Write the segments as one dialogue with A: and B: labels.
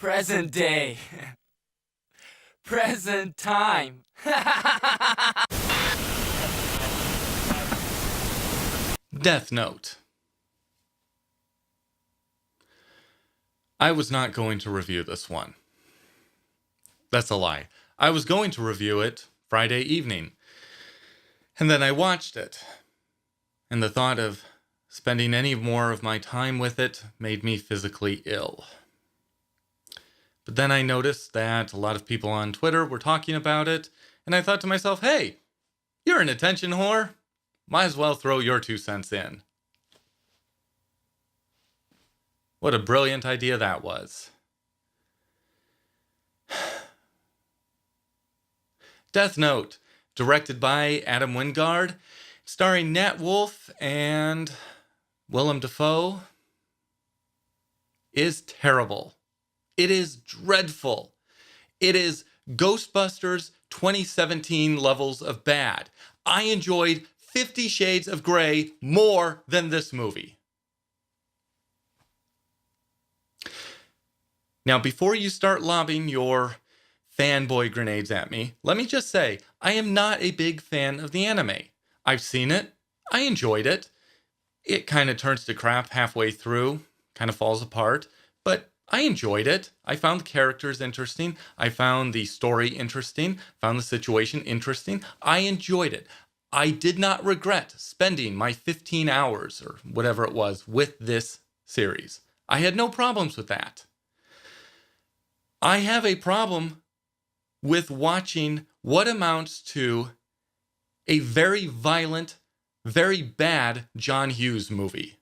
A: Present day. Present time.
B: Death Note. I was not going to review this one. That's a lie. I was going to review it Friday evening. And then I watched it. And the thought of spending any more of my time with it made me physically ill. But then I noticed that a lot of people on Twitter were talking about it, and I thought to myself, hey, you're an attention whore. Might as well throw your 2 cents in. What a brilliant idea that was. Death Note, directed by Adam Wingard, starring Nat Wolff and Willem Dafoe, is terrible. It is dreadful. It is Ghostbusters 2017 levels of bad. I enjoyed 50 Shades of Grey more than this movie. Now, before you start lobbing your fanboy grenades at me, let me just say, I am not a big fan of the anime. I've seen it. I enjoyed it. It kind of turns to crap halfway through, kind of falls apart, but I enjoyed it. I found the characters interesting. I found the story interesting. Found the situation interesting. I enjoyed it. I did not regret spending my 15 hours or whatever it was with this series. I had no problems with that. I have a problem with watching what amounts to a very violent, very bad John Hughes movie.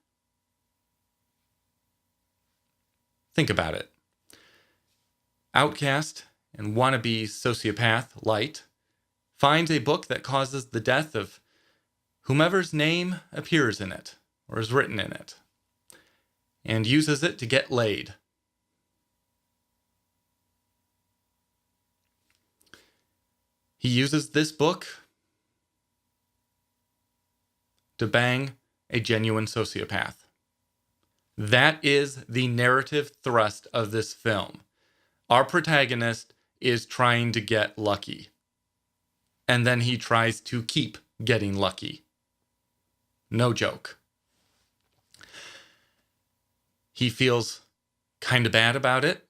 B: Think about it. Outcast and wannabe sociopath Light finds a book that causes the death of whomever's name appears in it or is written in it, and uses it to get laid. He uses this book to bang a genuine sociopath. That is the narrative thrust of this film. Our protagonist is trying to get lucky. And then he tries to keep getting lucky. No joke. He feels kind of bad about it,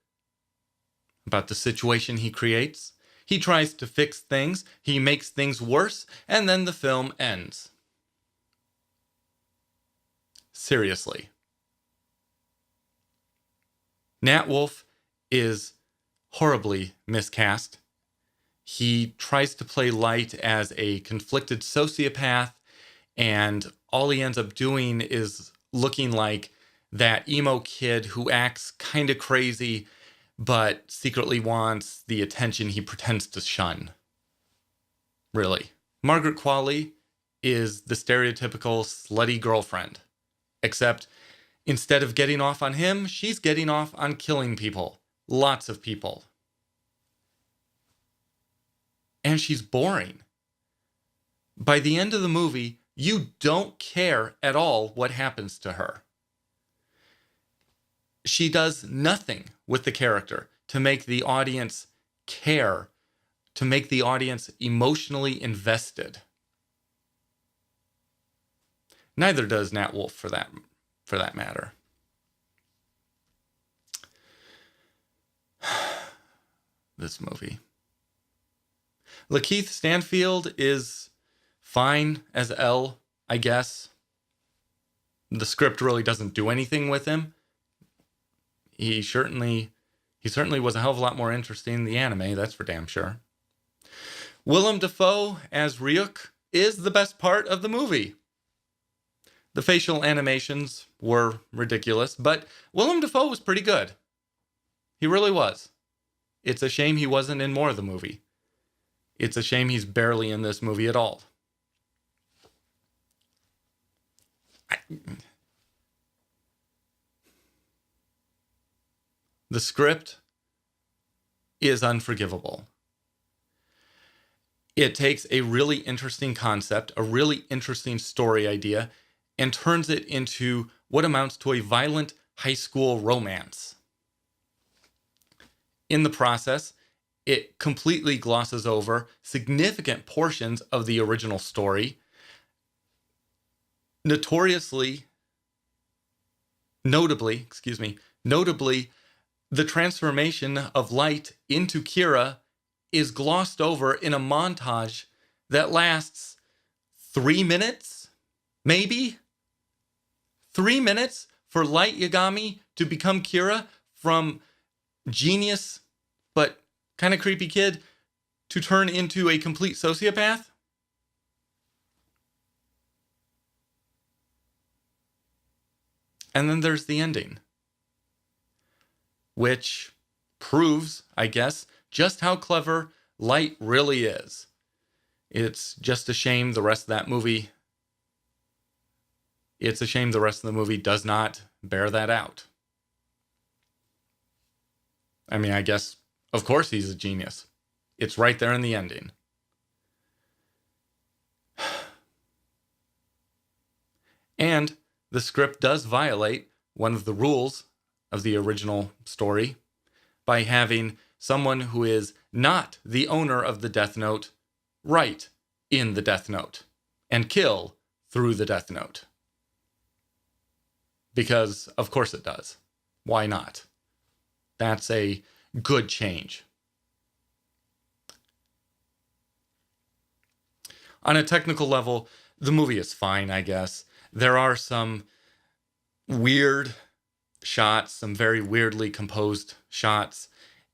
B: about the situation he creates. He tries to fix things. He makes things worse. And then the film ends. Seriously. Nat Wolff is horribly miscast. He tries to play Light as a conflicted sociopath, and all he ends up doing is looking like that emo kid who acts kind of crazy, but secretly wants the attention he pretends to shun. Really. Margaret Qualley is the stereotypical slutty girlfriend, except instead of getting off on him, she's getting off on killing people. Lots of people. And she's boring. By the end of the movie, you don't care at all what happens to her. She does nothing with the character to make the audience care, to make the audience emotionally invested. Neither does Nat Wolff for that matter. This movie. Lakeith Stanfield is fine as L, I guess. The script really doesn't do anything with him. He certainly was a hell of a lot more interesting in the anime, that's for damn sure. Willem Dafoe as Ryuk is the best part of the movie. The facial animations were ridiculous, but Willem Dafoe was pretty good. He really was. It's a shame he wasn't in more of the movie. It's a shame he's barely in this movie at all. The script is unforgivable. It takes a really interesting concept, a really interesting story idea, and turns it into what amounts to a violent high school romance. In the process, it completely glosses over significant portions of the original story. Notably, the transformation of Light into Kira is glossed over in a montage that lasts 3 minutes, maybe? 3 minutes for Light Yagami to become Kira, from genius but kind of creepy kid to turn into a complete sociopath? And then there's the ending, which proves, I guess, just how clever Light really is. It's just a shame the rest of that movie... It's a shame the rest of the movie does not bear that out. I mean, I guess, of course he's a genius. It's right there in the ending. And the script does violate one of the rules of the original story by having someone who is not the owner of the Death Note write in the Death Note and kill through the Death Note. Because, of course it does. Why not? That's a good change. On a technical level, the movie is fine, I guess. There are some weird shots, some very weirdly composed shots,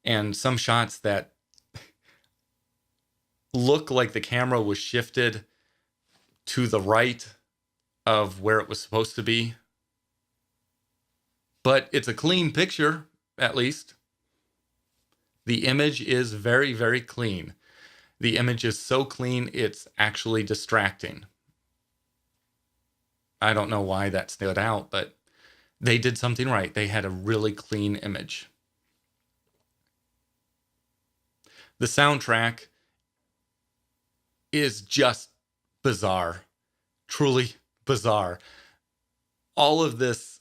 B: and some shots that look like the camera was shifted to the right of where it was supposed to be. But it's a clean picture, at least. The image is very, very clean. The image is so clean, it's actually distracting. I don't know why that stood out, but they did something right. They had a really clean image. The soundtrack is just bizarre. Truly bizarre. All of this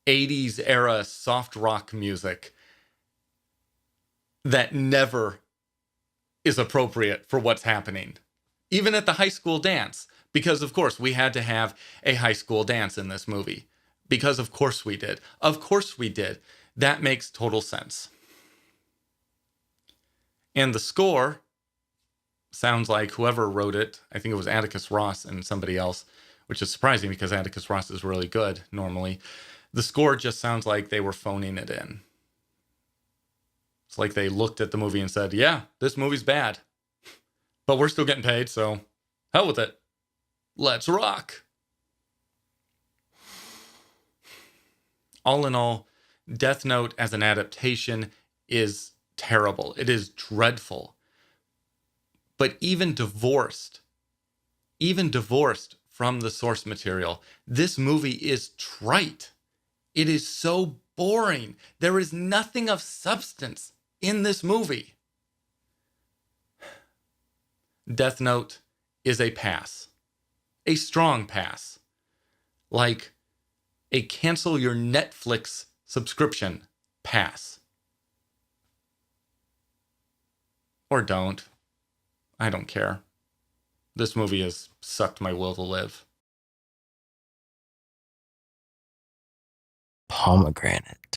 B: 80s era soft rock music that never is appropriate for what's happening. Even at the high school dance. Because, of course, we had to have a high school dance in this movie. Because, of course, we did. Of course we did. That makes total sense. And the score sounds like whoever wrote it, I think it was Atticus Ross and somebody else, which is surprising because Atticus Ross is really good normally. The score just sounds like they were phoning it in. It's like they looked at the movie and said, yeah, this movie's bad, but we're still getting paid, so hell with it. Let's rock. All in all, Death Note as an adaptation is terrible. It is dreadful. But even divorced from the source material, this movie is trite. It is so boring. There is nothing of substance in this movie. Death Note is a pass. A strong pass. Like a cancel your Netflix subscription pass. Or don't. I don't care. This movie has sucked my will to live.
C: Pomegranate.